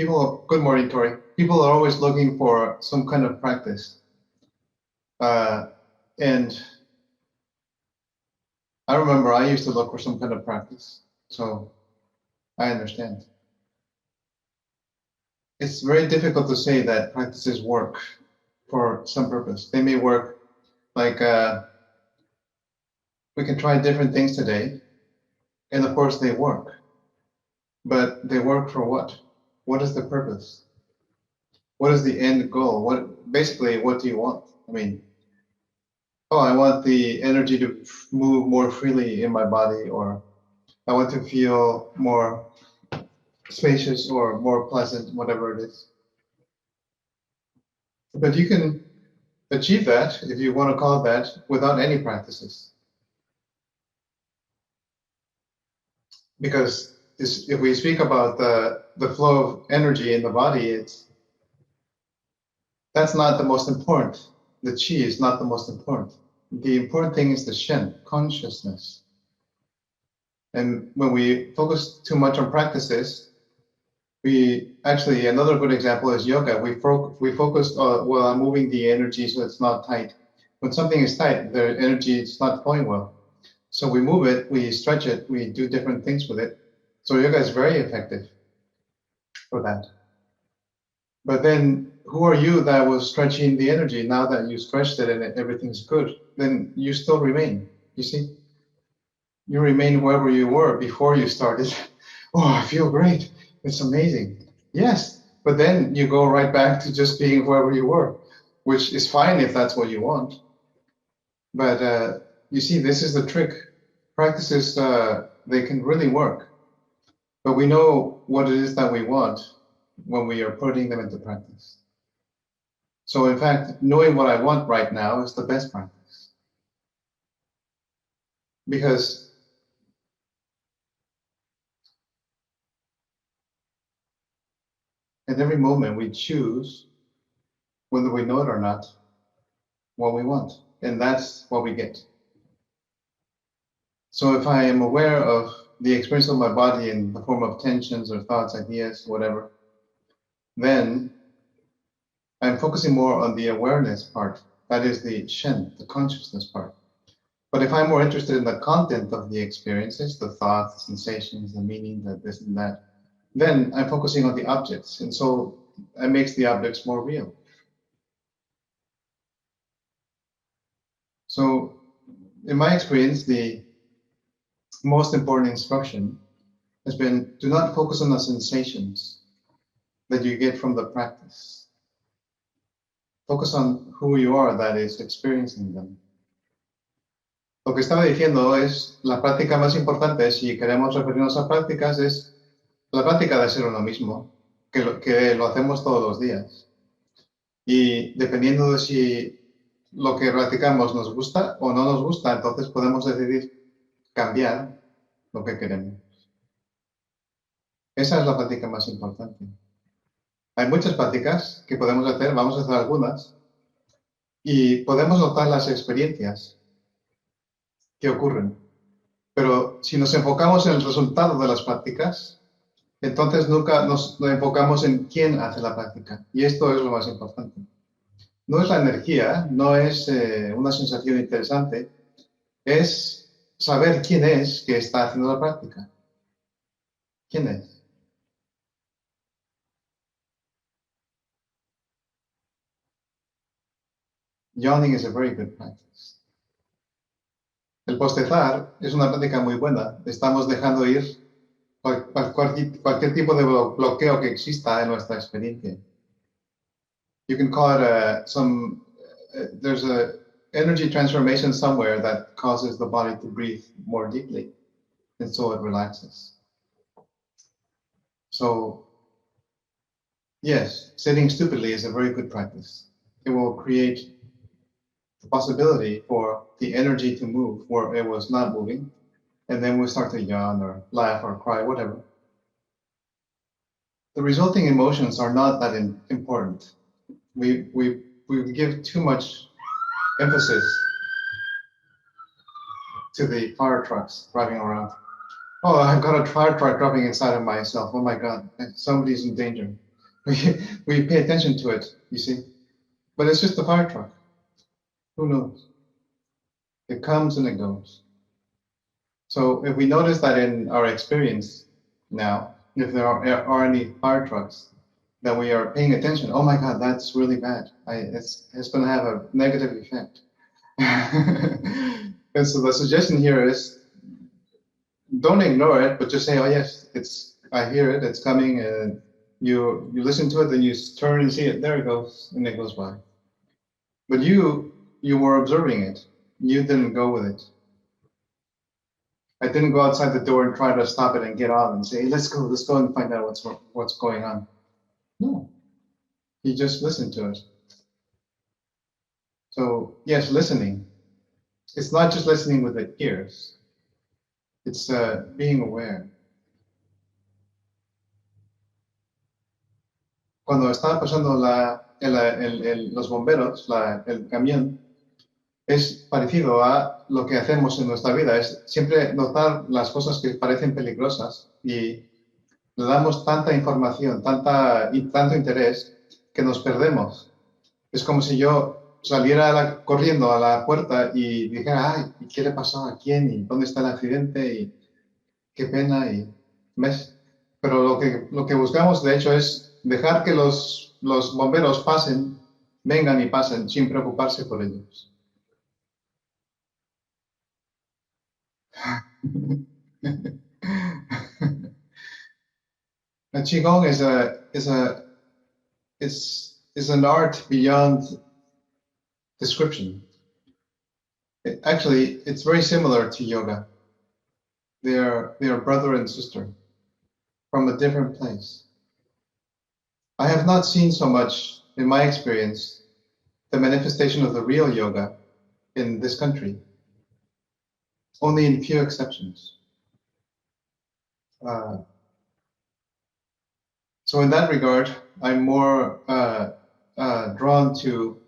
Good morning, Tori. People are always looking for some kind of practice. And I remember I used to look for some kind of practice. So I understand. It's very difficult to say that practices work for some purpose. They may work like we can try different things today, and of course they work. But they work for what? What is the purpose? What is the end goal? Basically, what do you want? I mean, oh, I want the energy to move more freely in my body, or I want to feel more spacious or more pleasant, whatever it is. But you can achieve that, if you want to call it that, without any practices. Because if we speak about the flow of energy in the body, that's not the most important. The chi is not the most important. The important thing is the shen, consciousness. And when we focus too much on practices, another good example is yoga. We focus on moving the energy so it's not tight. When something is tight, the energy is not flowing well. So we move it, we stretch it, we do different things with it. So yoga is very effective for that. But then who are you that was stretching the energy? Now that you stretched it and everything's good, then you still remain, you see? You remain wherever you were before you started. Oh, I feel great. It's amazing. Yes, but then you go right back to just being wherever you were, which is fine if that's what you want. But you see, this is the trick. Practices, they can really work. But we know what it is that we want when we are putting them into practice. So in fact, knowing what I want right now is the best practice. Because at every moment we choose, whether we know it or not, what we want. And that's what we get. So if I am aware of the experience of my body in the form of tensions or thoughts, ideas, whatever, then I'm focusing more on the awareness part. That is the shen, the consciousness part. But if I'm more interested in the content of the experiences, the thoughts, the sensations, the meaning, the this and that, then I'm focusing on the objects. And so it makes the objects more real. So in my experience, the most important instruction has been, do not focus on the sensations that you get from the practice. Focus on who you are that is experiencing them. Lo que estaba diciendo es, la práctica más importante, si queremos referirnos a prácticas, es la práctica de ser uno mismo, que lo hacemos todos los días. Y dependiendo de si lo que practicamos nos gusta o no nos gusta, entonces podemos decidir cambiar lo que queremos. Esa es la práctica más importante. Hay muchas prácticas que podemos hacer, vamos a hacer algunas, y podemos notar las experiencias que ocurren. Pero si nos enfocamos en el resultado de las prácticas, entonces nunca nos enfocamos en quién hace la práctica. Y esto es lo más importante. No es la energía, no es una sensación interesante, es saber quién es que está haciendo la práctica. ¿Quién es? Yawning is a very good practice. El postezar es una práctica muy buena. Estamos dejando ir cualquier tipo de bloqueo que exista en nuestra experiencia. You can call it there's a energy transformation somewhere that causes the body to breathe more deeply, and so it relaxes. So, yes, sitting stupidly is a very good practice. It will create the possibility for the energy to move where it was not moving, and then we start to yawn or laugh or cry, whatever. The resulting emotions are not that important. We give too much emphasis to the fire trucks driving around. Oh, I've got a fire truck driving inside of myself. Oh my God, somebody's in danger. we pay attention to it, you see. But it's just a fire truck. Who knows? It comes and it goes. So if we notice that in our experience now, if there are any fire trucks, that we are paying attention, oh my God, that's really bad. It's going to have a negative effect. And so the suggestion here is don't ignore it, but just say, oh yes, I hear it, it's coming, and you listen to it, then you turn and see it, there it goes, and it goes by. But you were observing it. You didn't go with it. I didn't go outside the door and try to stop it and get out and say, hey, let's go and find out what's going on. No, you just listened to it. So yes, listening. It's not just listening with the ears. It's being aware. Cuando estaba pasando los bomberos, el camión, es parecido a lo que hacemos en nuestra vida. Es siempre notar las cosas que parecen peligrosas y le damos tanta información, tanto interés que nos perdemos. Es como si yo saliera corriendo a la puerta y dijera, ay, ¿y qué le pasó a quién? ¿Y dónde está el accidente? Y qué pena. Y ¿ves? Pero lo que buscamos, de hecho, es dejar que los bomberos pasen, vengan y pasen, sin preocuparse por ellos. Qigong is an art beyond description. Actually, it's very similar to yoga. They are brother and sister from a different place. I have not seen so much, in my experience, the manifestation of the real yoga in this country. Only in few exceptions. So in that regard, I'm more drawn to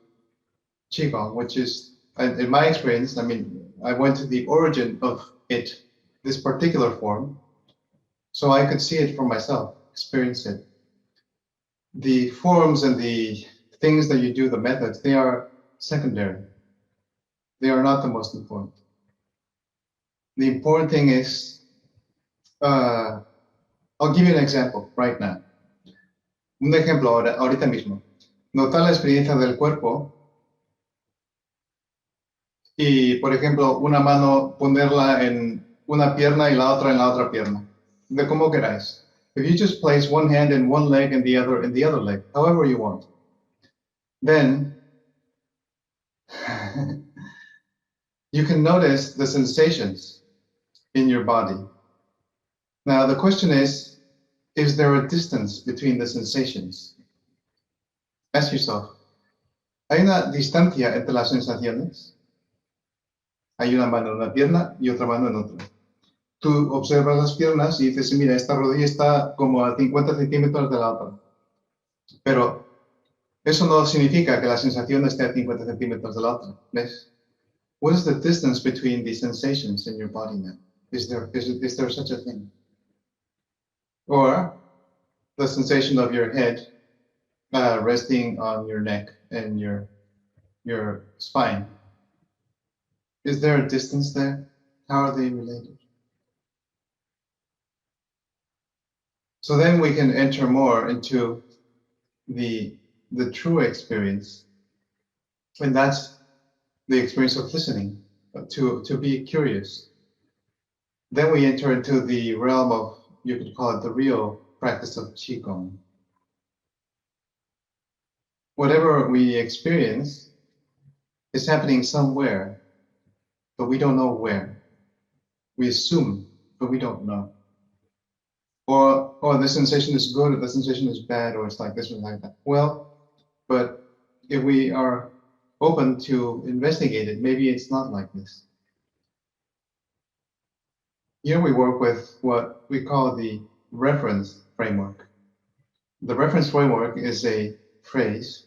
Qigong, which is, in my experience, I mean, I went to the origin of it, this particular form, so I could see it for myself, experience it. The forms and the things that you do, the methods, they are secondary. They are not the most important. The important thing is, I'll give you an example right now. Un ejemplo ahorita mismo. Notar la experiencia del cuerpo y, por ejemplo, una mano ponerla en una pierna y la otra en la otra pierna. De como queráis. If you just place one hand in one leg and the other in the other leg, however you want, then you can notice the sensations in your body. Now, the question is there a distance between the sensations? Ask yourself, ¿hay una distancia entre las sensaciones? Hay una mano en una pierna y otra mano en otra. Tú observas las piernas y dices, mira, esta rodilla está como a 50 centímetros de la otra. Pero eso no significa que la sensación esté a 50 centímetros de la otra. ¿Ves? What is the distance between the sensations in your body now? Is there such a thing? Or the sensation of your head resting on your neck and your spine. Is there a distance there? How are they related? So then we can enter more into the true experience, and that's the experience of listening, to be curious. Then we enter into the realm of, you could call it the real practice of Qigong. Whatever we experience is happening somewhere, but we don't know where. We assume, but we don't know. Or the sensation is good, or the sensation is bad, or it's like this or like that. Well, but if we are open to investigate it, maybe it's not like this. Here we work with what we call the reference framework. The reference framework is a phrase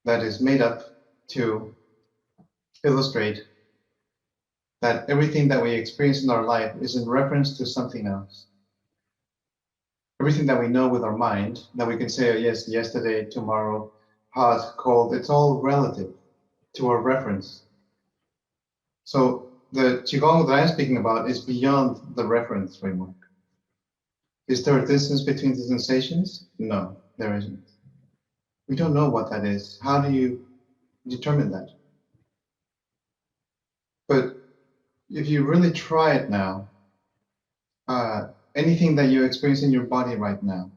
that is made up to illustrate that everything that we experience in our life is in reference to something else. everything that we know with our mind, that we can say, oh, yes, yesterday, tomorrow, hot, cold, it's all relative to our reference. So the Qigong that I'm speaking about is beyond the reference framework. Is there a distance between the sensations? No, there isn't. We don't know what that is. How do you determine that? But if you really try it now, anything that you experience in your body right now,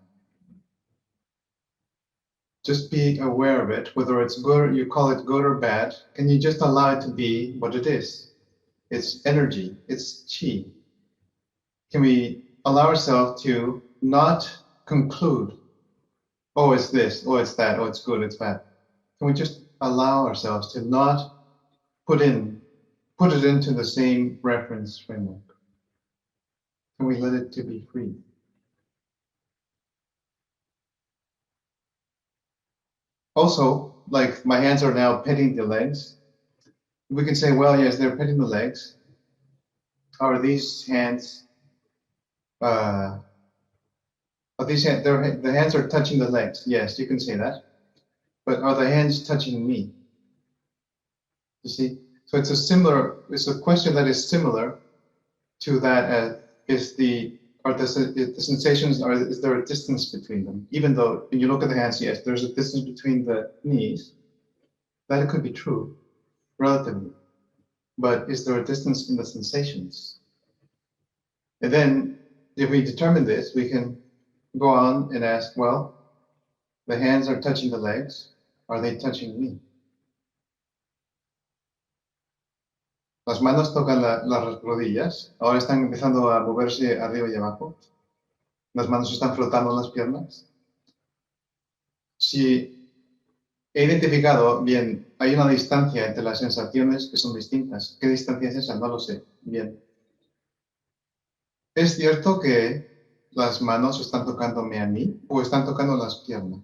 just be aware of it, whether it's good, you call it good or bad. Can you just allow it to be what it is? It's energy, it's chi. Can we allow ourselves to not conclude, oh, it's this, oh, it's that, oh, it's good, it's bad? Can we just allow ourselves to not put it into the same reference framework? Can we let it to be free? Also, like my hands are now petting the legs. We can say, well, yes, they're petting the legs. Are these hands, are these hands, the hands are touching the legs? Yes, you can say that. But are the hands touching me? You see? So it's a question that is similar to that is the sensations, is there a distance between them? Even though when you look at the hands, yes, there's a distance between the knees. That could be true, relatively. But is there a distance in the sensations? And then if we determine this, we can go on and ask, well, the hands are touching the legs. Are they touching me? Las manos tocan las rodillas. Ahora están empezando a moverse arriba y abajo. Las manos están flotando en las piernas. Si he identificado, bien, hay una distancia entre las sensaciones que son distintas. ¿Qué distancia es esa? No lo sé. Bien. ¿Es cierto que las manos están tocándome a mí o están tocando las piernas?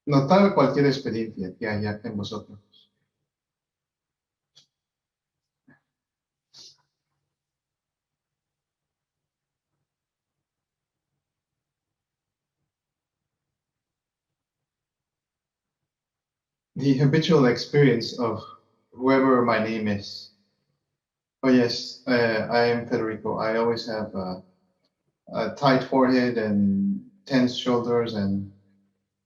Notar cualquier experiencia que haya en vosotros. The habitual experience of whoever my name is. Oh yes, I am Federico. I always have a tight forehead and tense shoulders, and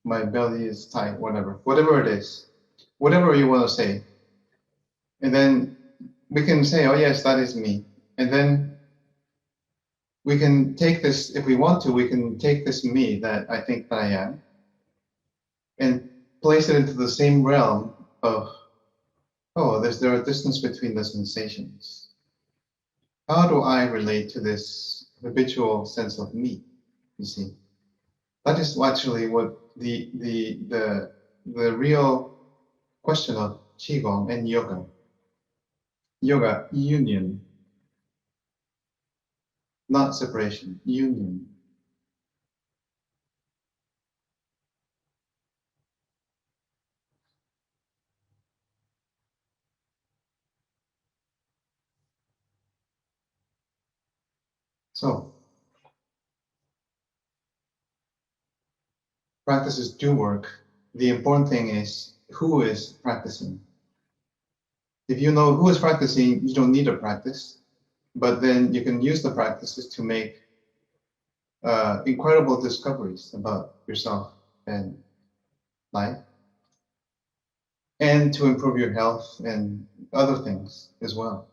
my belly is tight, whatever it is, whatever you want to say. And then we can say, oh yes, that is me. And then we can take this, if we want to, we can take this me that I think that I am and place it into the same realm of, oh, there a distance between the sensations. How do I relate to this habitual sense of me? You see, that is actually what the real question of Qigong and yoga. Yoga, union, not separation, union. So, practices do work. The important thing is who is practicing. If you know who is practicing, you don't need a practice, but then you can use the practices to make incredible discoveries about yourself and life, and to improve your health and other things as well.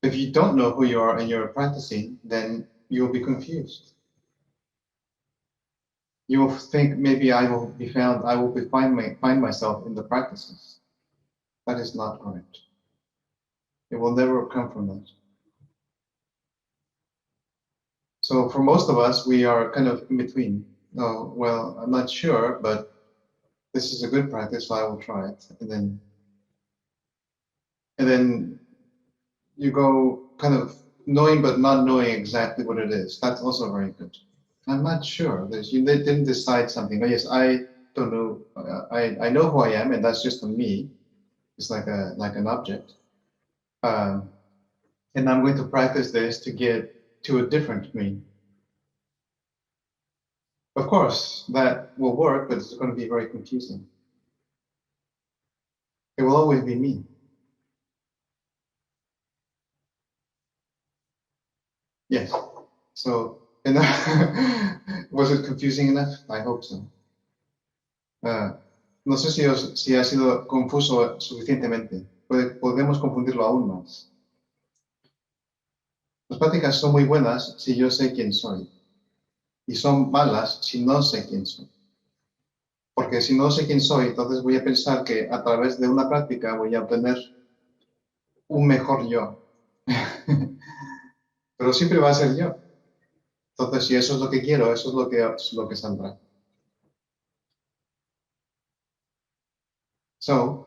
If you don't know who you are and you're practicing, then you'll be confused. You will think maybe I will find myself in the practices. That is not correct. It will never come from that. So for most of us, we are kind of in between. Oh, well, I'm not sure, but this is a good practice, so I will try it. And then you go kind of knowing but not knowing exactly what it is. That's also very good. I'm not sure. They didn't decide something. Oh, yes, I don't know. I know who I am, and that's just a me. It's like an object. And And I'm going to practice this to get to a different me. Of course, that will work, but it's going to be very confusing. It will always be me. Yes. So, was it confusing enough? I hope so. No sé si ha sido confuso suficientemente. Podemos confundirlo aún más. Las prácticas son muy buenas si yo sé quién soy. Y son malas si no sé quién soy. Porque si no sé quién soy, entonces voy a pensar que a través de una práctica voy a obtener un mejor yo. Pero siempre va a ser yo. Entonces, si eso es lo que quiero, eso es lo que saldrá. So,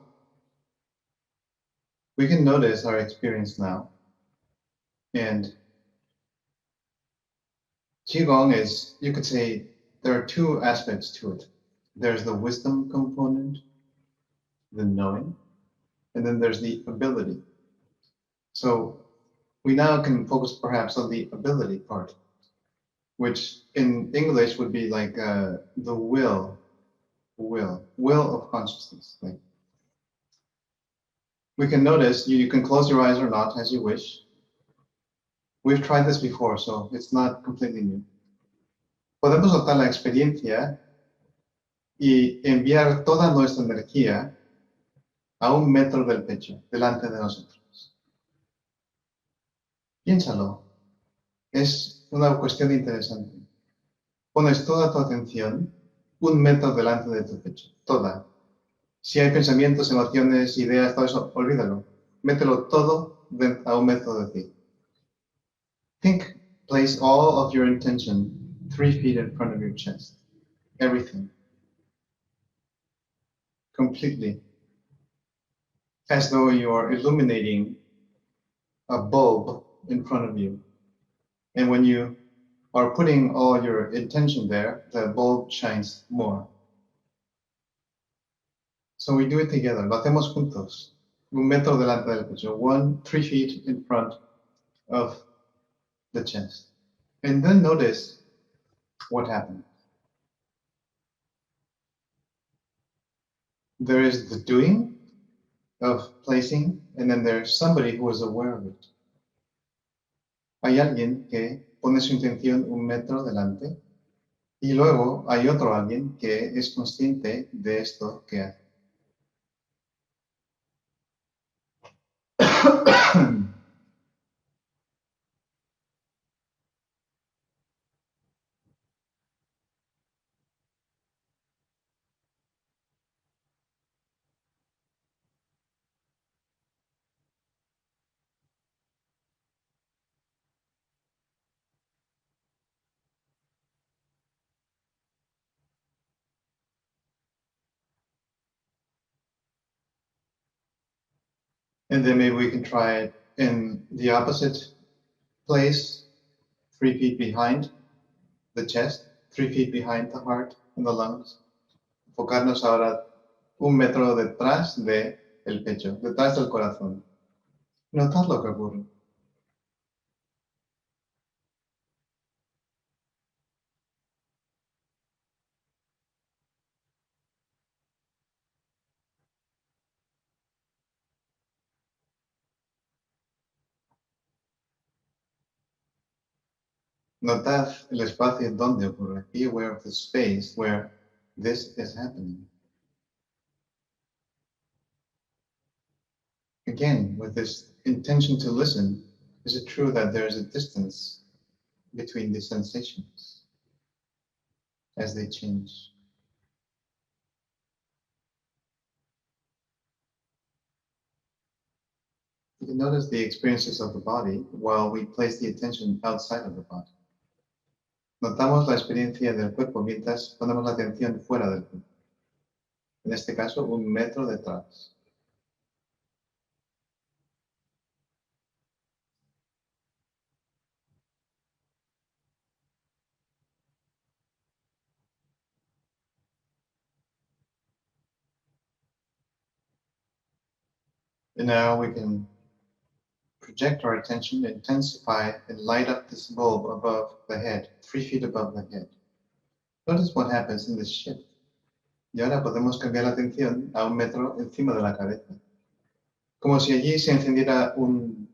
we can notice our experience now. And Qigong is, you could say, there are two aspects to it. There's the wisdom component, the knowing, and then there's the ability. So we now can focus perhaps on the ability part, which in English would be like the will of consciousness. Like we can notice, you can close your eyes or not as you wish. We've tried this before, so it's not completely new. Podemos notar la experiencia y enviar toda nuestra energía a 1 metro del pecho, delante de nosotros. Piénsalo, es una cuestión interesante. Pones toda tu atención 1 metro delante de tu pecho, toda. Si hay pensamientos, emociones, ideas, todo eso, olvídalo. Mételo todo a 1 metro de ti. Think, place all of your intention 3 feet in front of your chest. Everything. Completely. As though you're illuminating a bulb in front of you. And when you are putting all your intention there, the bulb shines more. So we do it together. Lo hacemos juntos. 1 metro delante del pecho. 3 feet in front of the chest. And then notice what happens. There is the doing of placing, and then there's somebody who is aware of it. Hay alguien que pone su intención 1 metro delante, y luego hay otro alguien que es consciente de esto que hace. And then maybe we can try it in the opposite place, 3 feet behind the chest, 3 feet behind the heart and the lungs. Enfocarnos ahora 1 metro detrás de el pecho, detrás del corazón. Notar lo que ocurre. Notad el espacio donde ocurre. Be aware of the space where this is happening. Again, with this intention to listen, is it true that there is a distance between the sensations as they change? You can notice the experiences of the body while we place the attention outside of the body. Notamos la experiencia del cuerpo mientras ponemos la atención fuera del cuerpo. En este caso, 1 metro detrás. And now we can project our attention, intensify, and light up this bulb above the head, 3 feet above the head. Notice what happens in this shift. Y ahora podemos cambiar la atención a 1 metro encima de la cabeza. Como si allí se encendiera una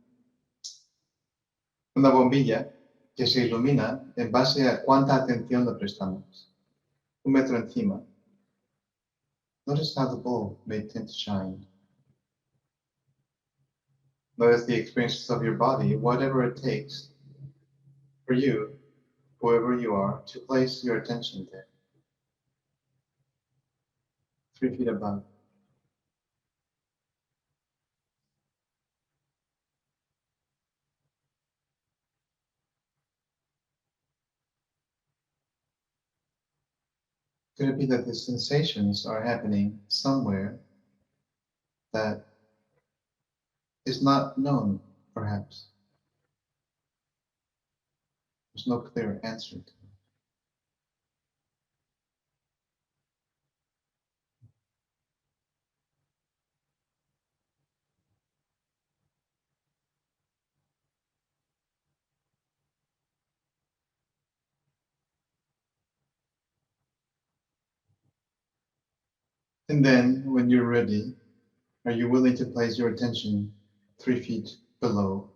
bombilla que se ilumina en base a cuánta atención le prestamos. 1 metro encima. Notice how the bulb may tend to shine. Notice the experiences of your body, whatever it takes for you, whoever you are, to place your attention there. 3 feet above. Could it be that the sensations are happening somewhere that is not known, perhaps? There's no clear answer to it. And then, when you're ready, are you willing to place your attention 3 feet below?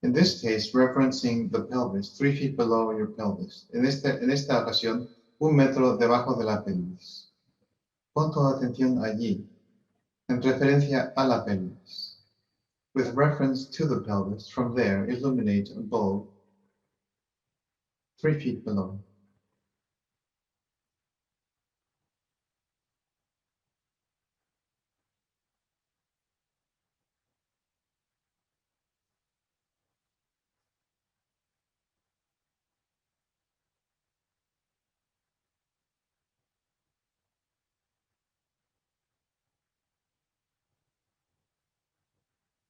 In this case, referencing the pelvis, 3 feet below your pelvis. En esta ocasión, 1 metro debajo de la pelvis. Pon tu atención allí, en referencia a la pelvis. With reference to the pelvis, from there, illuminate a bulb 3 feet below.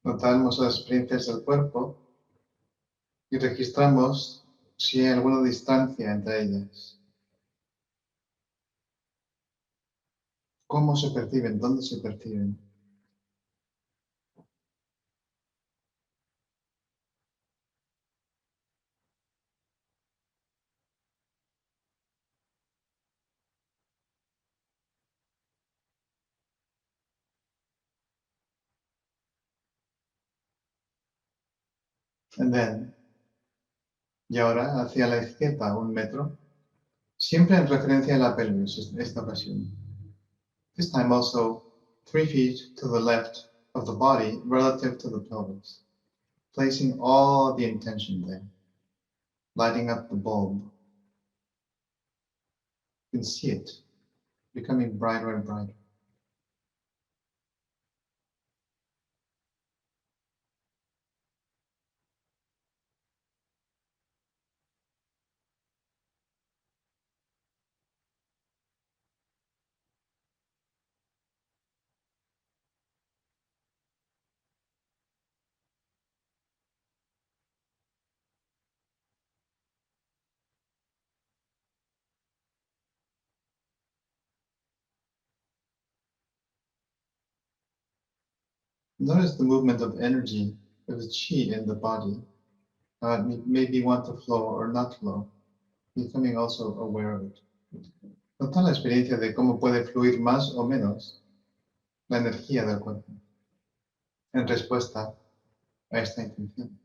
Notamos las experiencias del cuerpo y registramos si hay alguna distancia entre ellas. ¿Cómo se perciben? ¿Dónde se perciben? And then, y ahora hacia la izquierda 1 metro, siempre en referencia a la pelvis esta ocasión. This time also 3 feet to the left of the body relative to the pelvis, placing all the intention there, lighting up the bulb. You can see it becoming brighter and brighter. Notice the movement of energy, of the chi in the body. Maybe want to flow or not flow, becoming also aware of it. Nota la experiencia de cómo puede fluir más o menos la energía del cuerpo en respuesta a esta intención.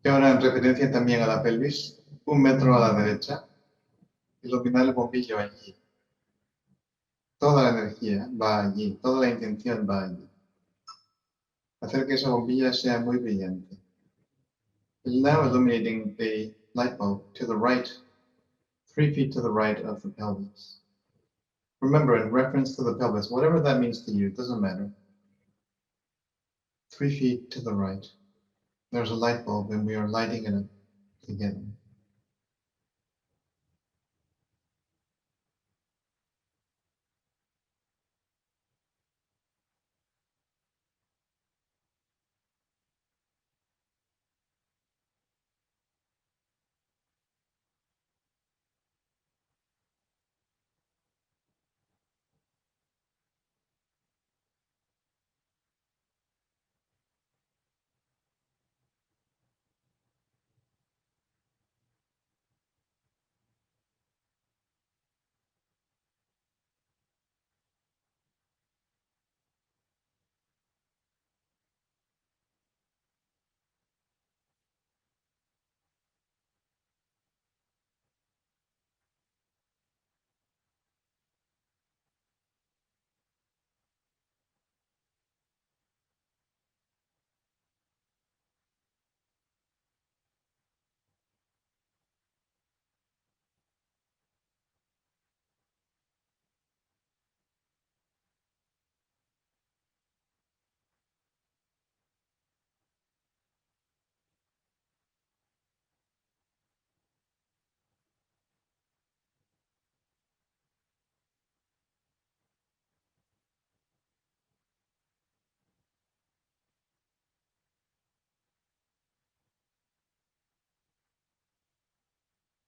Y ahora en referencia también a la pelvis, 1 metro a la derecha, iluminar el bombillo allí. Toda la energía va allí, toda la intención va allí. Hacer que esa bombilla sea muy brillante. And now illuminating the light bulb to the right, 3 feet to the right of the pelvis. Remember, in reference to the pelvis, whatever that means to you, it doesn't matter. 3 feet to the right. There's a light bulb and we are lighting it up together.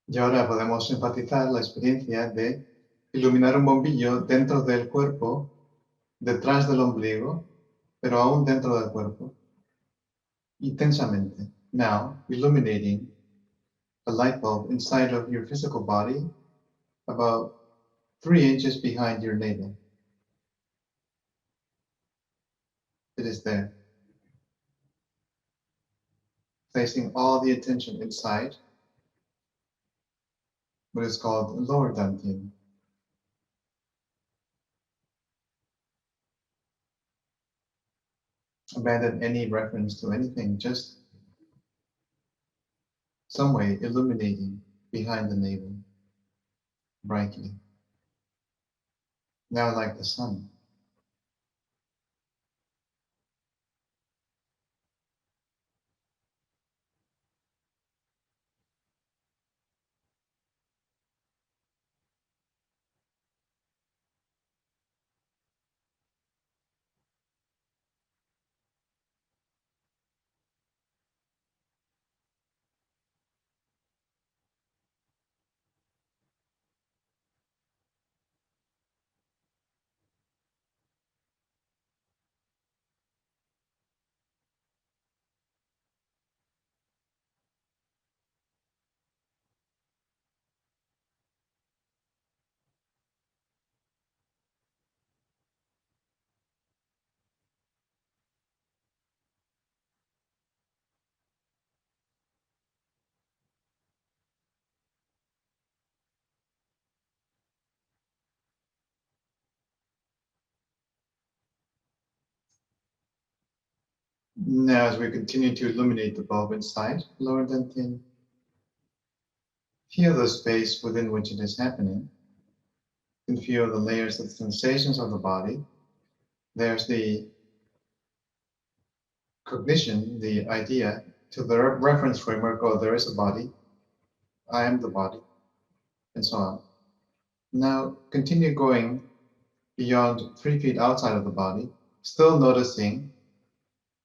Y ahora podemos empatizar la experiencia de iluminar un bombillo dentro del cuerpo, detrás del ombligo, pero aún dentro del cuerpo, intensamente. Now, illuminating a light bulb inside of your physical body, about 3 inches behind your navel. It is there, placing all the attention inside what is called lower dantian. Abandon any reference to anything, just some way illuminating behind the navel brightly. Now like the sun. Now, as we continue to illuminate the bulb inside, lower dantian, feel the space within which it is happening. You can feel the layers of sensations of the body. There's the cognition, the idea, to the reference framework, oh, there is a body, I am the body, and so on. Now, continue going beyond 3 feet outside of the body, still noticing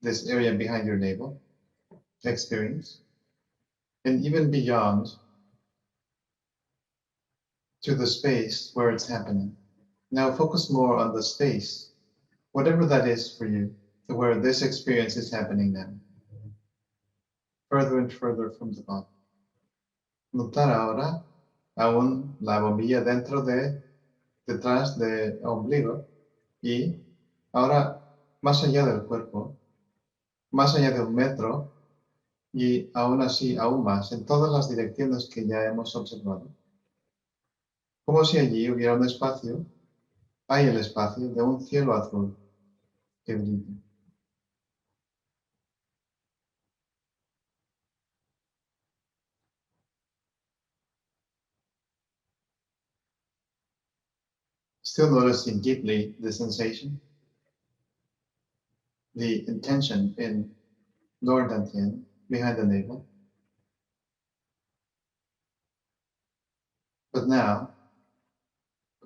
this area behind your navel, experience, and even beyond to the space where it's happening. Now focus more on the space, whatever that is for you, to where this experience is happening now. Further and further from the body. Notar ahora aún la bombilla dentro de, detrás del ombligo y ahora más allá del cuerpo, más allá de 1 metro y aún así aún más en todas las direcciones que ya hemos observado. Como si allí hubiera un espacio, hay el espacio de un cielo azul que brilla. Still noticing deeply the sensation. the intention in lower dantian, behind the navel. But now,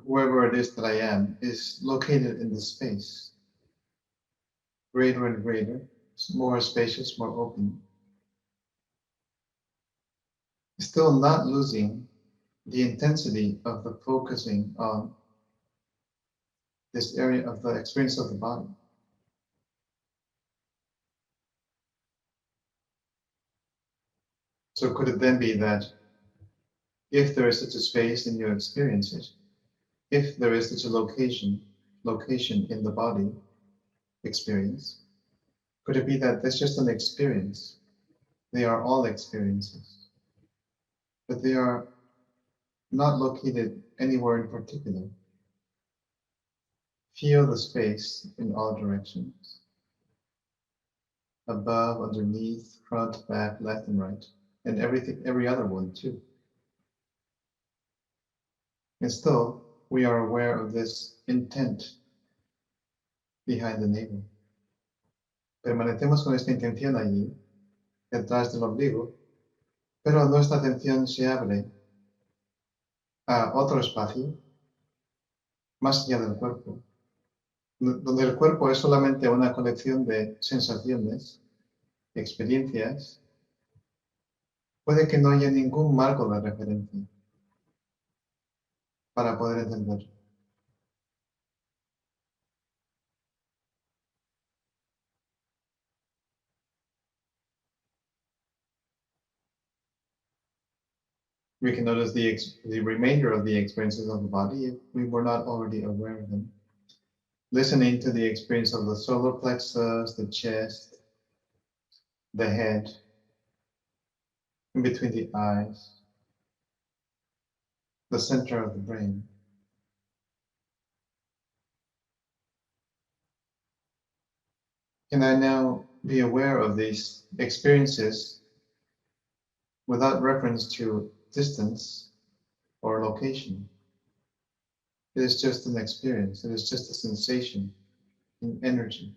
wherever it is that I am is located in the space, greater and greater, more spacious, more open. Still not losing the intensity of the focusing on this area of the experience of the body. So could it then be that if there is such a space and you experience it, if there is such a location in the body experience, could it be that that's just an experience? They are all experiences, but they are not located anywhere in particular. Feel the space in all directions, above, underneath, front, back, left, and right, and every other one too. And still, we are aware of this intent behind the navel. Permanecemos con esta intención allí, detrás del ombligo, pero nuestra atención se abre a otro espacio, más allá del cuerpo, donde el cuerpo es solamente una colección de sensaciones, experiencias. Puede que no haya ningún marco de referencia para poder entender. We can notice the remainder of the experiences of the body if we were not already aware of them. Listening to the experience of the solar plexus, the chest, the head, in between the eyes, the center of the brain. Can I now be aware of these experiences without reference to distance or location? It is just an experience. It is just a sensation in energy.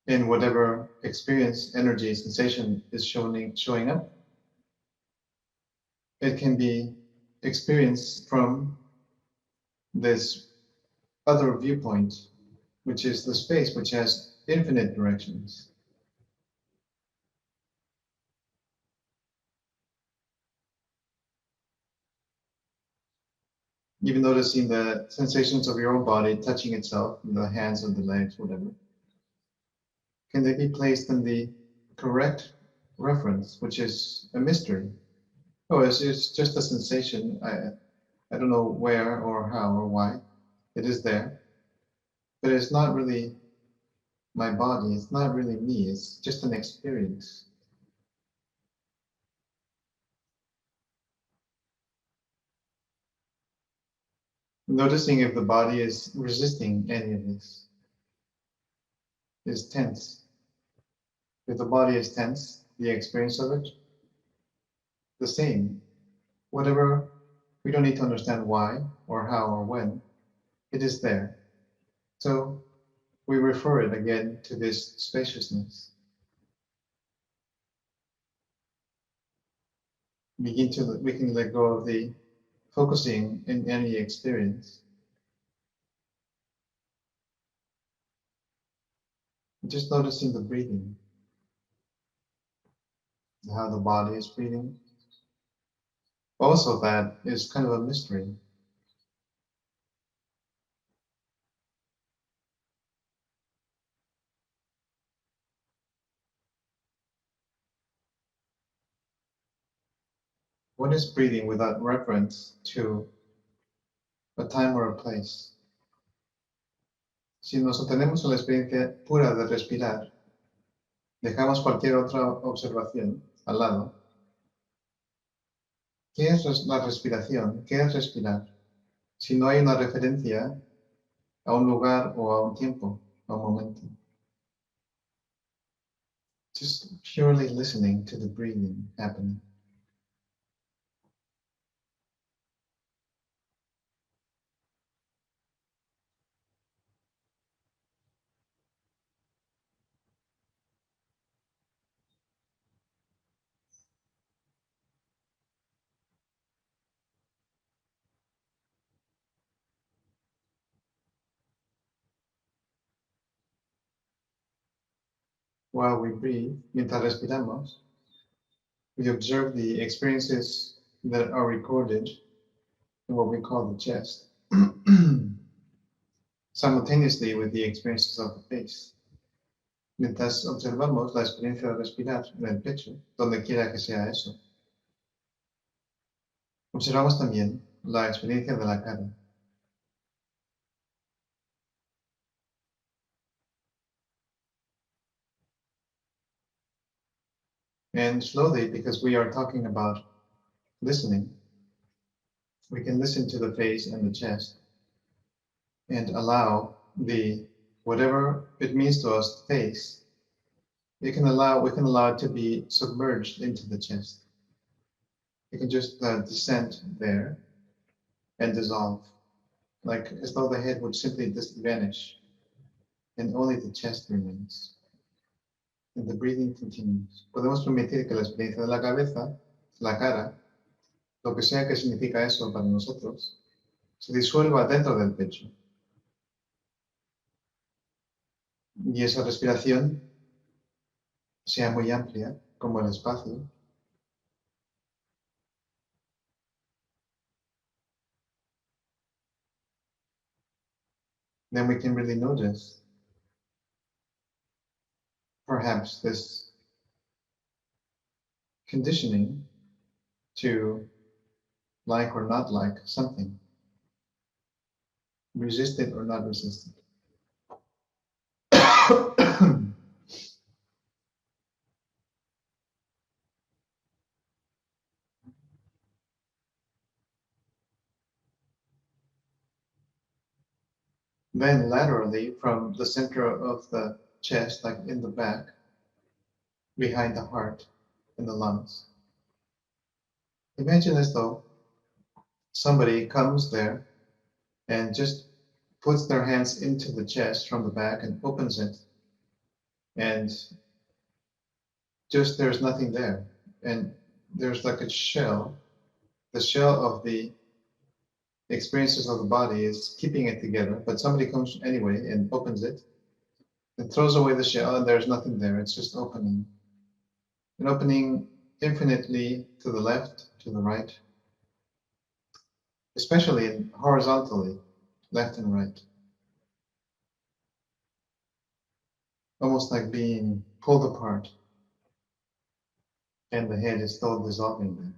In whatever experience, energy, sensation is showing up, it can be experienced from this other viewpoint, which is the space, which has infinite directions. Even noticing the sensations of your own body touching itself, in the hands and the legs, whatever. Can they be placed in the correct reference, which is a mystery? Oh, it's just a sensation. I don't know where or how or why. It is there. But it's not really my body. It's not really me. It's just an experience. Noticing if the body is resisting any of this, is tense. If the body is tense, the experience of it, the same. Whatever, we don't need to understand why or how or when, it is there. So we refer it again to this spaciousness. We can let go of the focusing in any experience. Just noticing the breathing, how the body is breathing. Also, that is kind of a mystery. What is breathing without reference to a time or a place? Si nos sostenemos en la experiencia pura de respirar, dejamos cualquier otra observación al lado. ¿Qué es la respiración? ¿Qué es respirar? Si no hay una referencia a un lugar o a un tiempo, a un momento. Just purely listening to the breathing happening. while we breathe, mientras respiramos, we observe the experiences that are recorded in what we call the chest, simultaneously with the experiences of the face. Mientras observamos la experiencia de respirar en el pecho, donde quiera que sea eso, observamos también la experiencia de la cara. And slowly, because we are talking about listening, we can listen to the face and the chest and allow the whatever it means to us face, we can allow it to be submerged into the chest. It can just descend there and dissolve, like as though the head would simply just vanish and only the chest remains. And the breathing continues. Podemos permitir que la experiencia de la cabeza, la cara, lo que sea que significa eso para nosotros, se disuelva dentro del pecho. Y esa respiración sea muy amplia, como el espacio. Then we can really notice perhaps this conditioning to like or not like something, resist it or not resist it. Then laterally from the center of the chest, like in the back, behind the heart and the lungs. Imagine as though somebody comes there and just puts their hands into the chest from the back and opens it, and just there's nothing there. And there's like a shell. The shell of the experiences of the body is keeping it together, but somebody comes anyway and opens it and throws away the shell, and there's nothing there. It's just opening. An opening infinitely to the left, to the right, especially horizontally, left and right. Almost like being pulled apart, and the head is still dissolving there.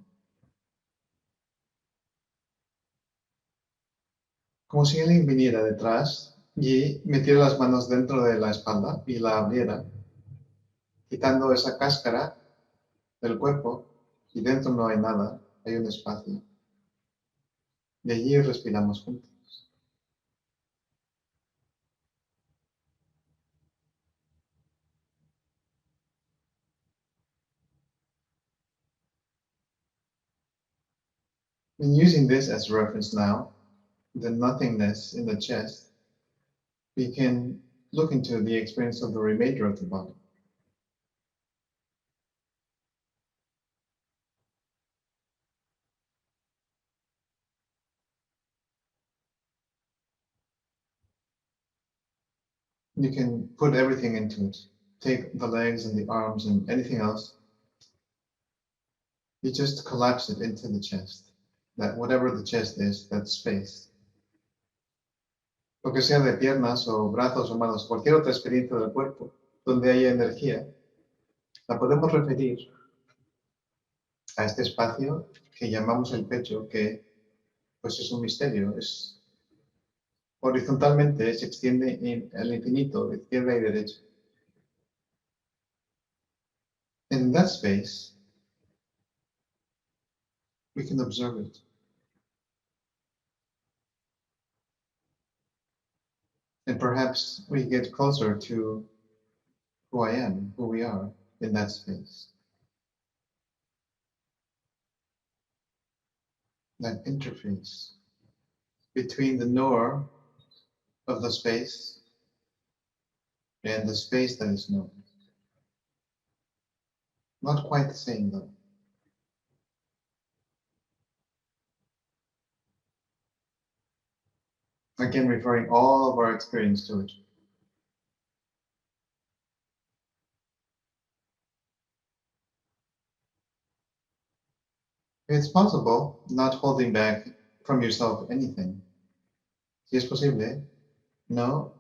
Como si alguien viniera detrás y metiera las manos dentro de la espalda y la abriera, quitando esa cáscara del cuerpo, y dentro no hay nada, hay un espacio. Y allí respiramos juntos. And using this as reference now, the nothingness in the chest, we can look into the experience of the remainder of the body. You can put everything into it. Take the legs and the arms and anything else. You just collapse it into the chest. That whatever the chest is, that space. Lo que sea de piernas o brazos o manos, cualquier otra experiencia del cuerpo donde haya energía, la podemos referir a este espacio que llamamos el pecho, que pues es un misterio, es horizontalmente se extiende al infinito, de izquierda y derecha. In that space, we can observe it. And perhaps we get closer to who I am, who we are in that space. That interface between the knower of the space and the space that is known. Not quite the same though. Again, referring all of our experience to it. It's possible, not holding back from yourself anything. Si es posible, no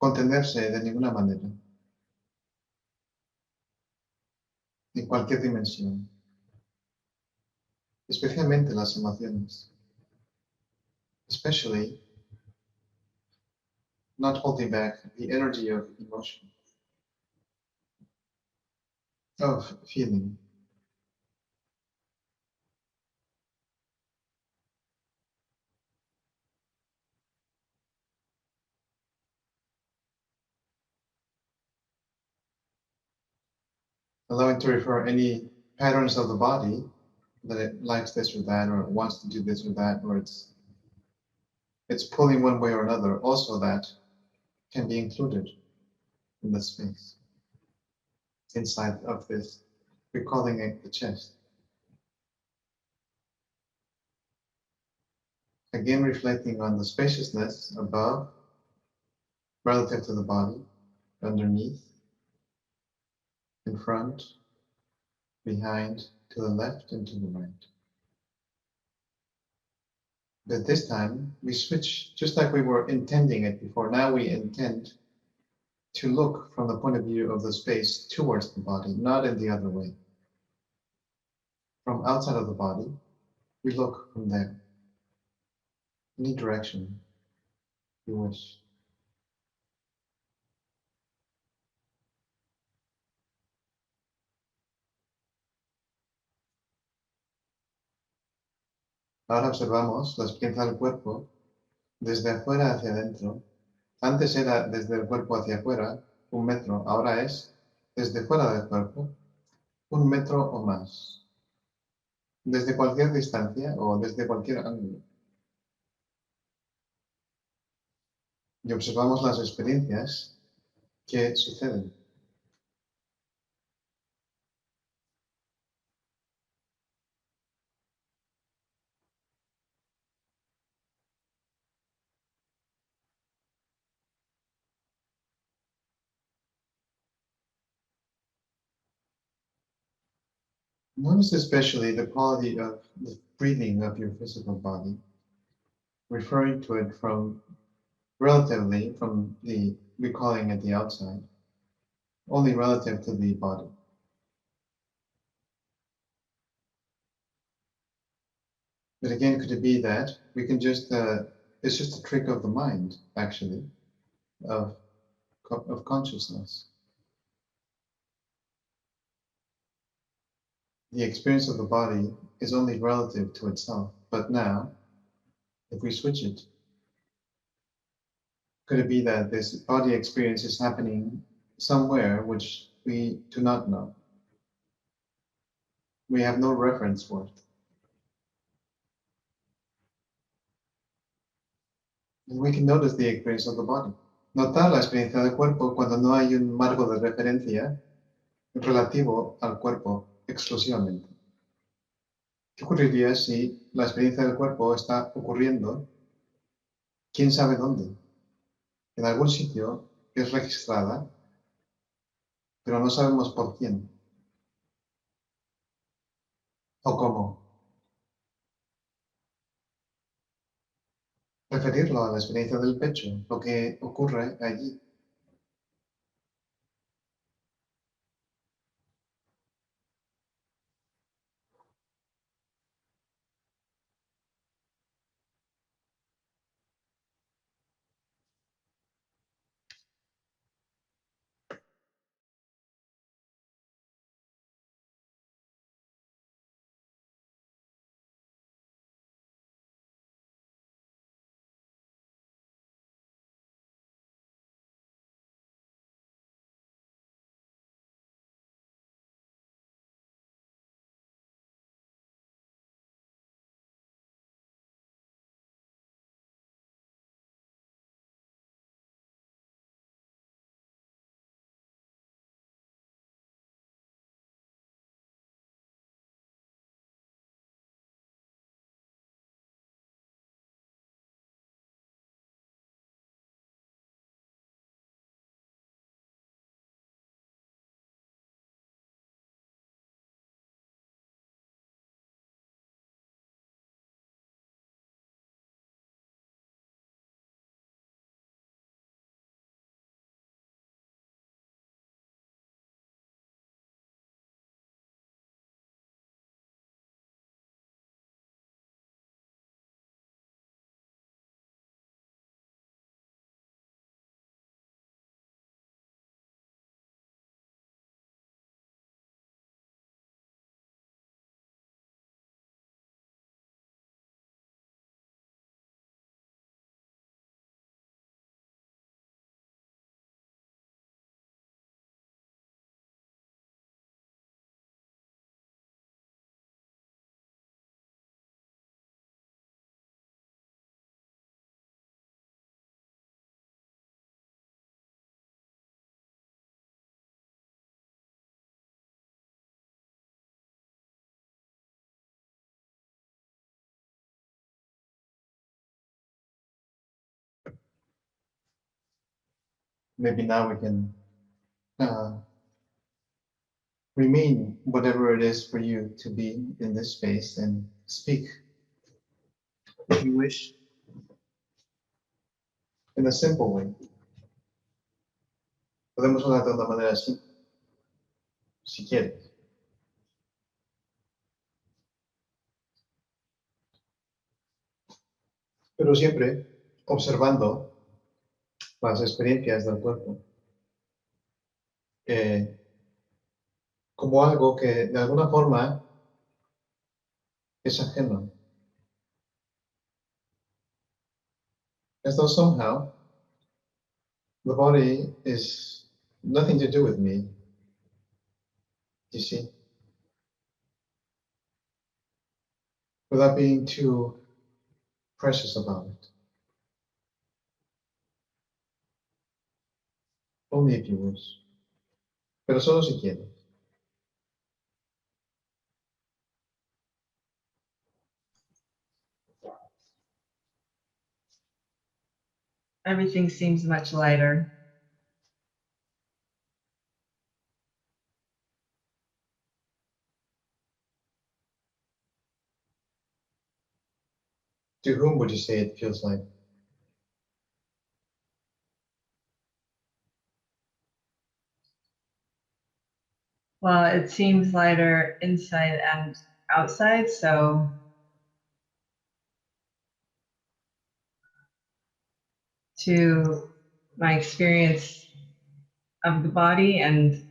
contenerse de ninguna manera, en cualquier dimensión, especialmente las emociones. Especially not holding back the energy of emotion, of feeling. Allowing to refer any patterns of the body that it likes this or that, or it wants to do this or that, or it's pulling one way or another. Also, that can be included in the space inside of this. We're calling it the chest. Again, reflecting on the spaciousness above, relative to the body, underneath, in front, behind, to the left, and to the right. But this time we switch, just like we were intending it before. Now we intend to look from the point of view of the space towards the body, not in the other way. From outside of the body, we look from there, any direction you wish. Ahora observamos la experiencia del cuerpo desde afuera hacia adentro. Antes era desde el cuerpo hacia afuera, 1 metro, ahora es desde fuera del cuerpo, 1 metro o más, desde cualquier distancia o desde cualquier ángulo. Y observamos las experiencias que suceden. Notice especially the quality of the breathing of your physical body, referring to it from relatively from the, we're calling it the outside, only relative to the body. But again, could it be that we can just, it's just a trick of the mind, actually, of consciousness. The experience of the body is only relative to itself. But now, if we switch it, could it be that this body experience is happening somewhere which we do not know? We have no reference for it. And we can notice the experience of the body. Notar la experiencia del cuerpo cuando no hay un marco de referencia relativo al cuerpo exclusivamente. ¿Qué ocurriría si la experiencia del cuerpo está ocurriendo, quién sabe dónde? En algún sitio es registrada, pero no sabemos por quién o cómo. Referirlo a la experiencia del pecho, lo que ocurre allí. maybe now we can remain whatever it is for you to be in this space and speak, if you wish, in a simple way. Podemos hablar de una manera así, si quieres. Pero siempre observando las experiencias del cuerpo como algo que de alguna forma es ajeno. As though somehow the body is nothing to do with me, you see, without being too precious about it. Only if you wish. Pero solo si quieres. Everything seems much lighter. To whom would you say it feels like? Well, it seems lighter inside and outside, so to my experience of the body and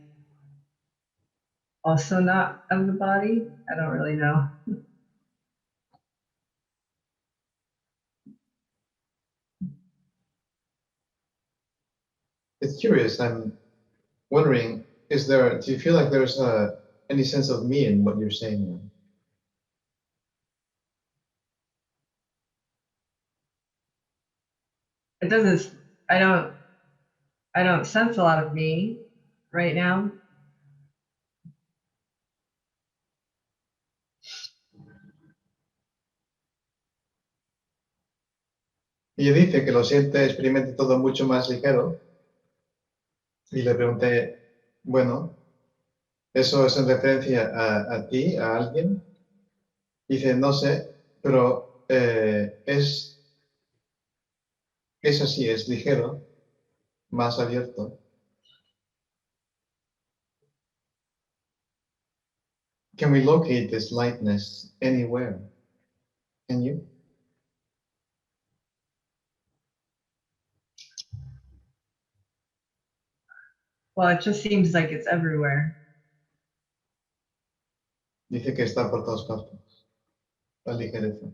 also not of the body, I don't really know. It's curious. I'm wondering, do you feel like there's any sense of me in what you're saying now? It doesn't, I don't sense a lot of me right now. Y ella dice que lo siente, experimenta todo mucho más ligero. Y le pregunté, bueno, ¿eso es en referencia a ti, a alguien? Dice, no sé, pero es así, es ligero, más abierto. Can we locate this lightness anywhere? Can you? Well, it just seems like it's everywhere. Dice que está por todas partes, la ligereza.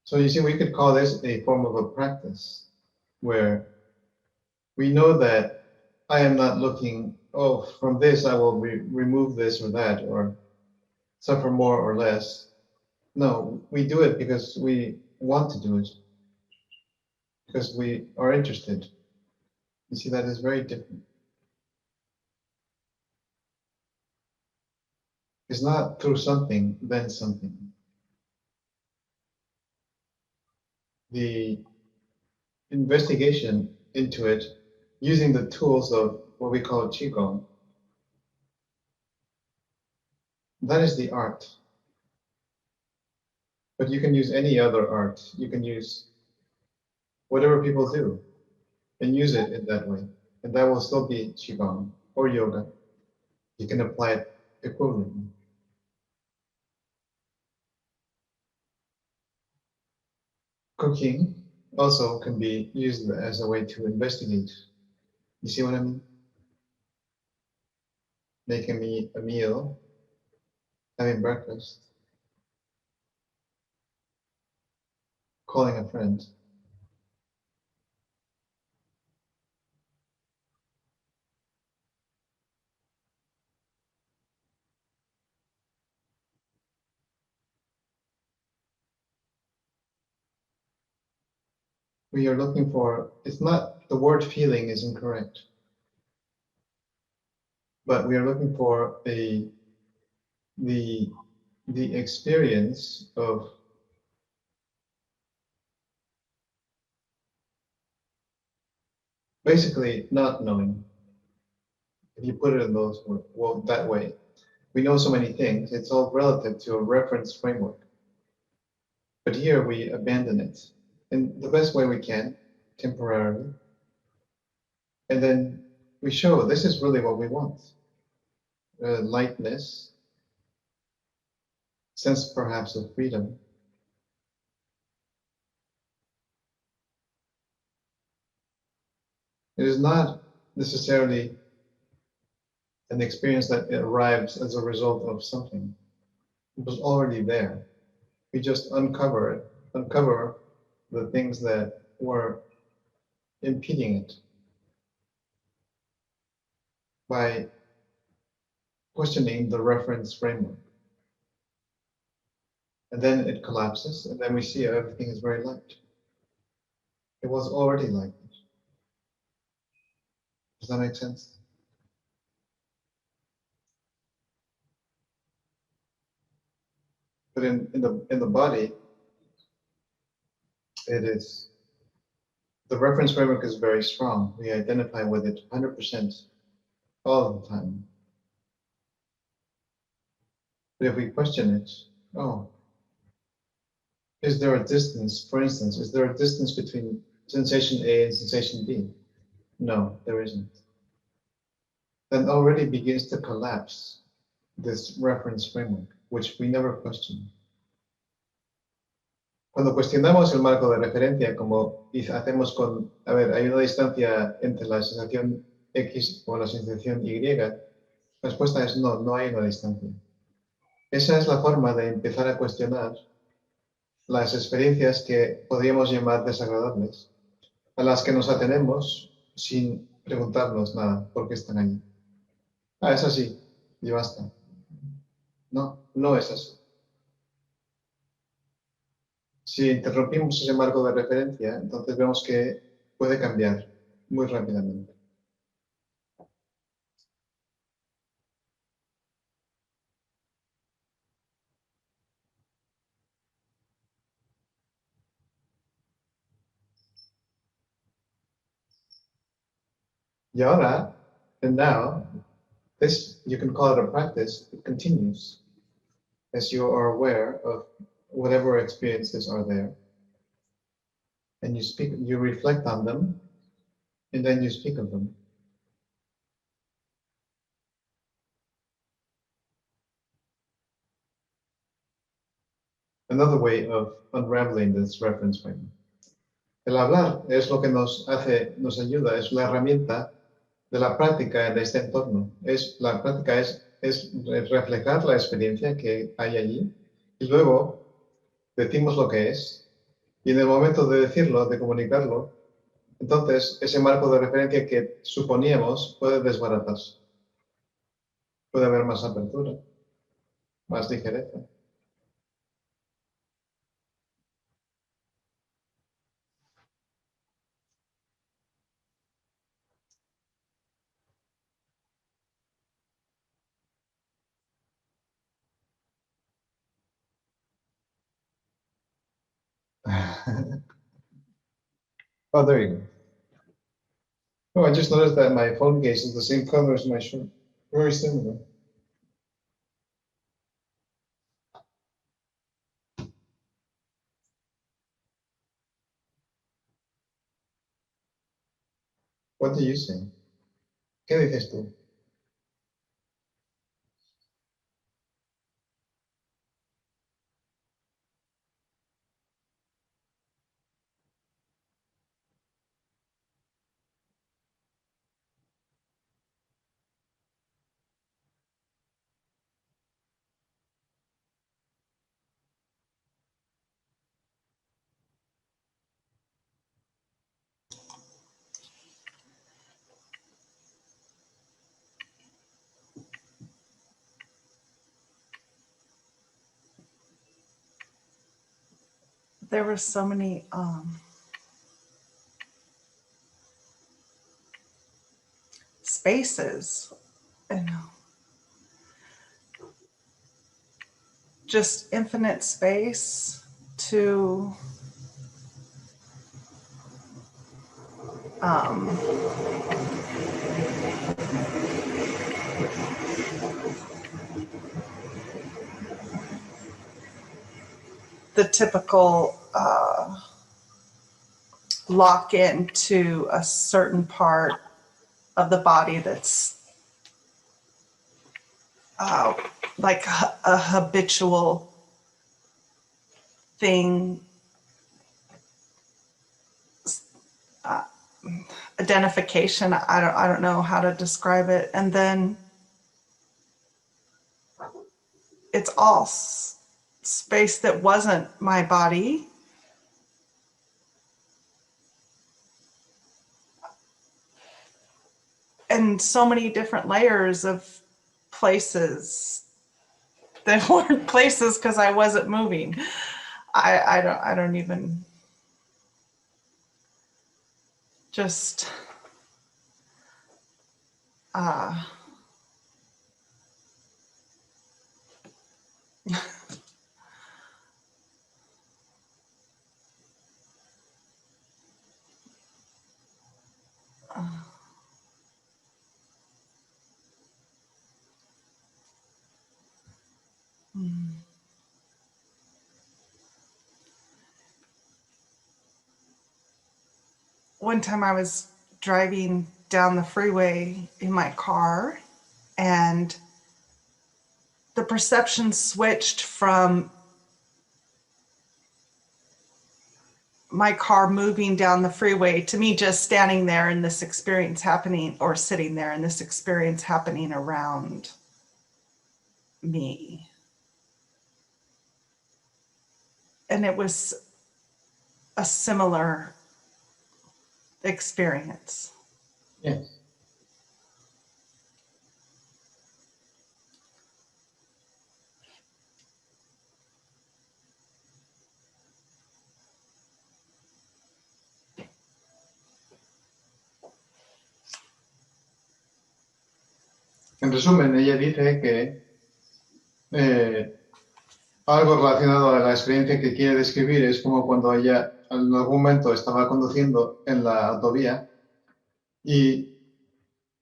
So you see, we could call this a form of a practice where we know that I am not looking, oh, from this I will remove this or that, or suffer more or less. No, we do it because we want to do it, because we are interested. You see, that is very different. It's not through something, then something. The investigation into it using the tools of what we call Qigong, that is the art. But you can use any other art. You can use whatever people do and use it in that way. And that will still be Qigong or yoga. You can apply it equivalently. Cooking also can be used as a way to investigate. You see what I mean? Making me a meal, having breakfast, calling a friend. we are looking for, it's not, the word feeling is incorrect, but we are looking for the experience of basically not knowing. If you put it in those well that way, we know so many things. It's all relative to a reference framework. But here we abandon it in the best way we can, temporarily, and then we show this is really what we want: lightness, sense perhaps of freedom. It is not necessarily an experience that arrives as a result of something. It was already there. We just uncover the things that were impeding it by questioning the reference framework. And then it collapses, and then we see everything is very light. It was already like this. Does that make sense? But in the body, it is, the reference framework is very strong. We identify with it 100% all the time. But if we question it, oh, is there a distance? For instance, is there a distance between sensation A and sensation B? No, there isn't. Then already begins to collapse this reference framework, which we never question. Cuando cuestionamos el marco de referencia, como hacemos con, a ver, hay una distancia entre la sensación X o la sensación Y, la respuesta es no, no hay una distancia. Esa es la forma de empezar a cuestionar las experiencias que podríamos llamar desagradables, a las que nos atenemos sin preguntarnos nada, ¿por qué están ahí? Ah, es así, y basta. No, no es así. Si interrumpimos ese marco de referencia, entonces vemos que puede cambiar muy rápidamente. Y ahora, and now, this, you can call it a practice, it continues as you are aware of whatever experiences are there. And you speak, you reflect on them, and then you speak of them. Another way of unraveling this reference frame. El hablar es lo que nos hace, nos ayuda, es la herramienta de la práctica de este entorno. La práctica es reflejar la experiencia que hay allí y luego decimos lo que es. Y en el momento de decirlo, de comunicarlo, entonces ese marco de referencia que suponíamos puede desbaratarse. Puede haber más apertura, más ligereza. Oh, there you go. Oh, I just noticed that my phone case is the same color as my shirt. Very similar. What do you say? ¿Qué dices tú? There were so many spaces, you know, just infinite space to the typical lock into a certain part of the body that's like a habitual thing, identification. I don't know how to describe it. And then it's all space that wasn't my body. And so many different layers of places that weren't places because I wasn't moving. I don't even just one time I was driving down the freeway in my car, and the perception switched from my car moving down the freeway to me just standing there and this experience happening, or sitting there and this experience happening around me. And it was a similar experience. Yes. En resumen, ella dice que algo relacionado a la experiencia que quiere describir es como cuando ella en algún momento estaba conduciendo en la autovía y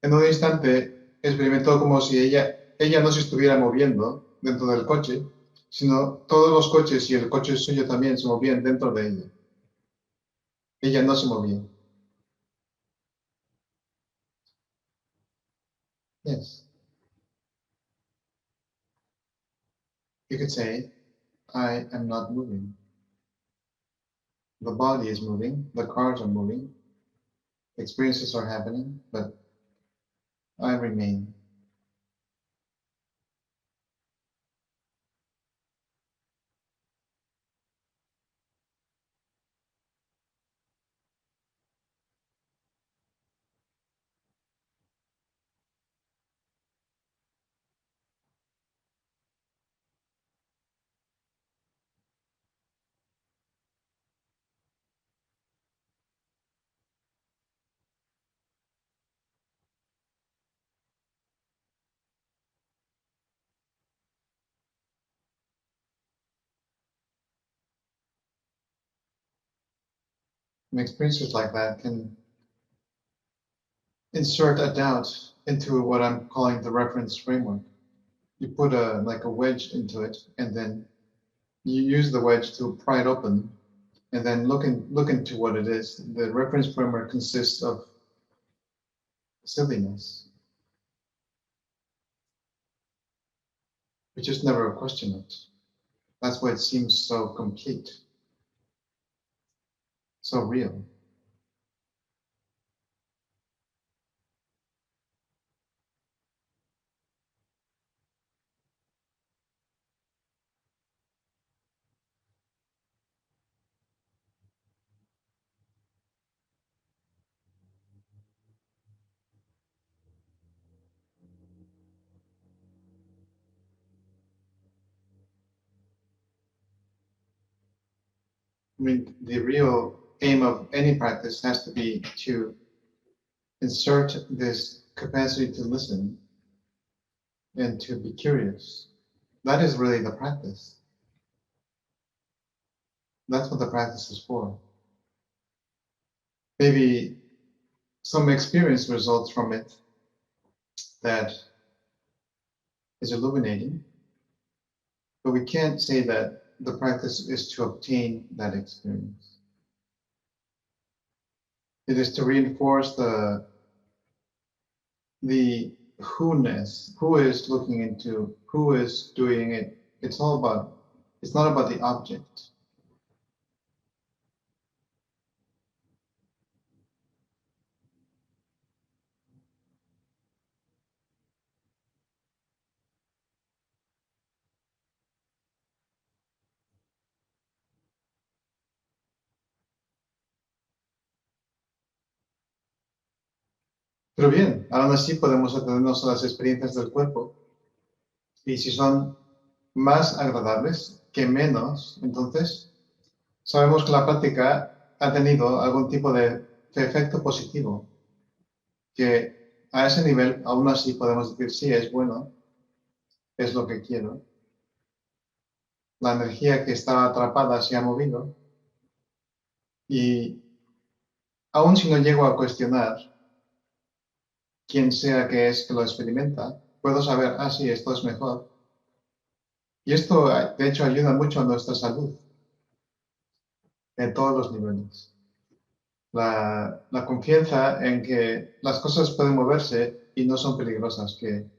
en un instante experimentó como si ella no se estuviera moviendo dentro del coche, sino todos los coches y el coche suyo también se movían dentro de ella. Ella no se movía. Yes. You could say, I am not moving. The body is moving, the cars are moving, experiences are happening, but I remain. And experiences like that can insert a doubt into what I'm calling the reference framework. You put like a wedge into it, and then you use the wedge to pry it open, and then look into what it is. The reference framework consists of silliness. We just never question it. That's why it seems so complete, so real. I mean, the real aim of any practice has to be to insert this capacity to listen and to be curious. That is really the practice. That's what the practice is for. Maybe some experience results from it that is illuminating, but we can't say that the practice is to obtain that experience. It is to reinforce the who-ness, who is looking into, who is doing it. It's not about the object. Pero bien, aún así podemos atenernos a las experiencias del cuerpo. Y si son más agradables que menos, entonces sabemos que la práctica ha tenido algún tipo de efecto positivo. Que a ese nivel, aún así podemos decir, sí, es bueno, es lo que quiero. La energía que estaba atrapada se ha movido. Y aún si no llego a cuestionar quién sea que es que lo experimenta, puedo saber, ah, sí, esto es mejor. Y esto, de hecho, ayuda mucho a nuestra salud en todos los niveles. La confianza en que las cosas pueden moverse y no son peligrosas, que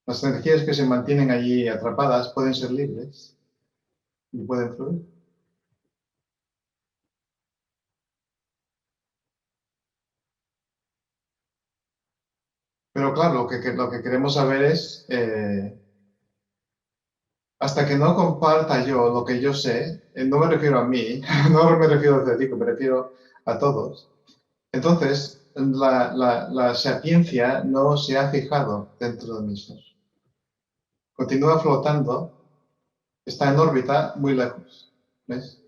las energías que se mantienen allí atrapadas pueden ser libres y pueden fluir. Pero claro, lo que queremos saber es, hasta que no comparta yo lo que yo sé, no me refiero a mí, no me refiero a Federico, me refiero a todos. Entonces, la sapiencia no se ha fijado dentro de mi ser. Continúa flotando, está en órbita muy lejos. ¿Ves?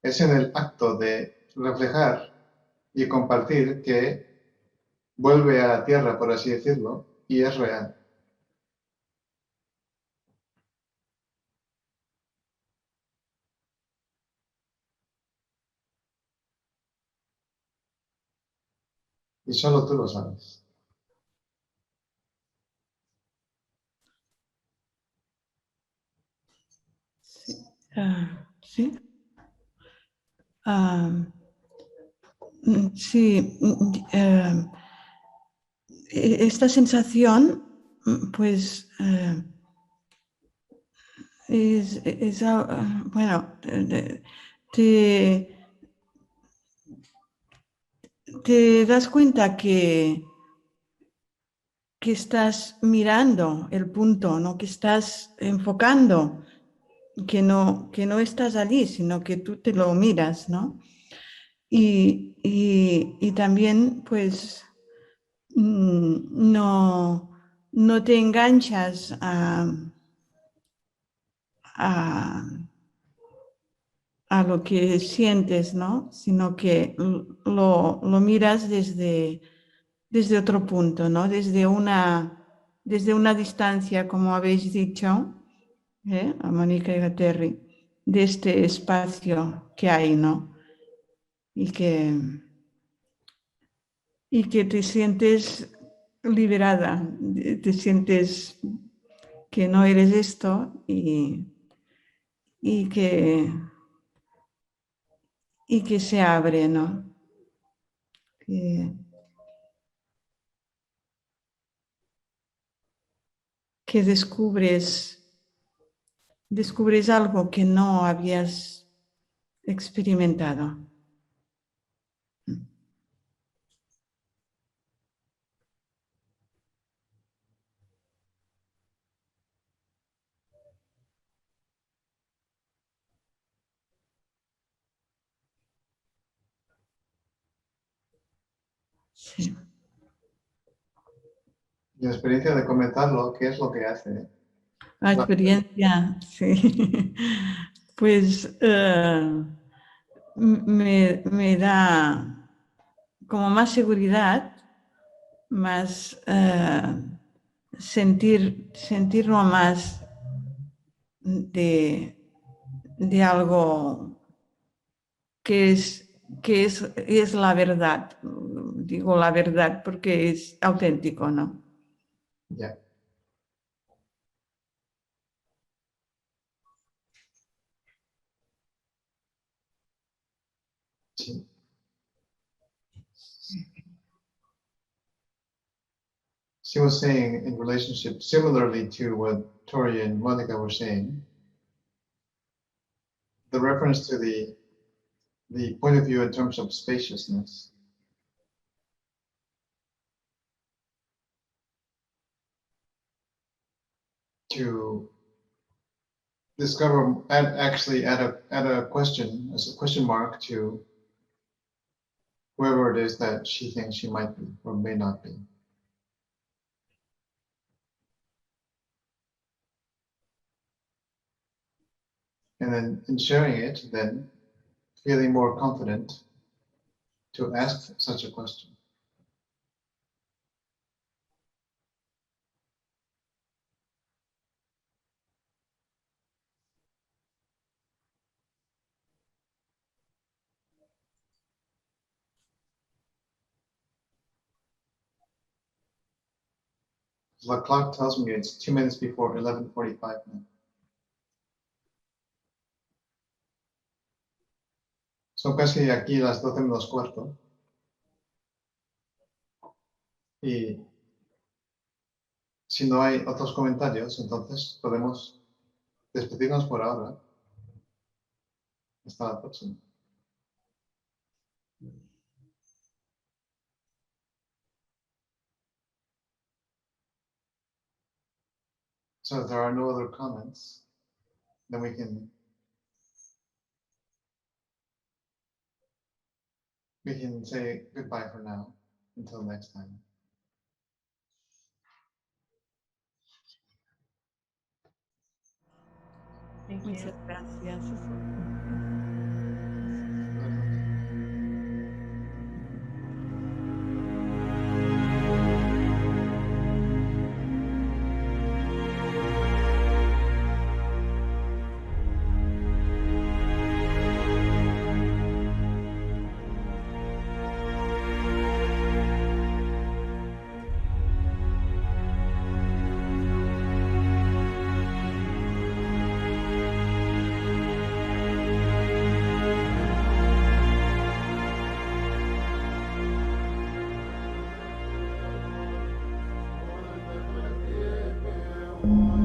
Es en el acto de reflejar y compartir que vuelve a la Tierra, por así decirlo, y es real. Y solo tú lo sabes. Sí. Sí. Esta sensación, pues, bueno, te das cuenta que estás mirando el punto, ¿no? Que estás enfocando, que no estás allí, sino que tú te lo miras, ¿no? Y también, pues, no te enganchas a lo que sientes, ¿no? Sino que lo miras desde otro punto, ¿no? Desde una distancia, como habéis dicho, a Mónica y a Terry, de este espacio que hay, ¿no? Y que te sientes liberada, te sientes que no eres esto y que se abre, ¿no? Que descubres algo que no habías experimentado. Sí. Y la experiencia de comentarlo, ¿qué es lo que hace? La experiencia, sí. Pues me da como más seguridad, más sentirlo más de algo que es la verdad. Digo la verdad porque es auténtico, ¿no? Yeah. Sí. She was saying in relationship, similarly to what Tori and Monica were saying, the reference to the point of view in terms of spaciousness. To discover, actually add a question, as a question mark to whoever it is that she thinks she might be or may not be. And then in sharing it, then feeling more confident to ask such a question. The clock tells me it's 2 minutes before 11:45 now. Son casi aquí las 12 menos cuarto. Y si no hay otros comentarios, entonces podemos despedirnos por ahora. Hasta la próxima. So if there are no other comments, then we can say goodbye for now until next time. Thank you. Muchas gracias. Thank you.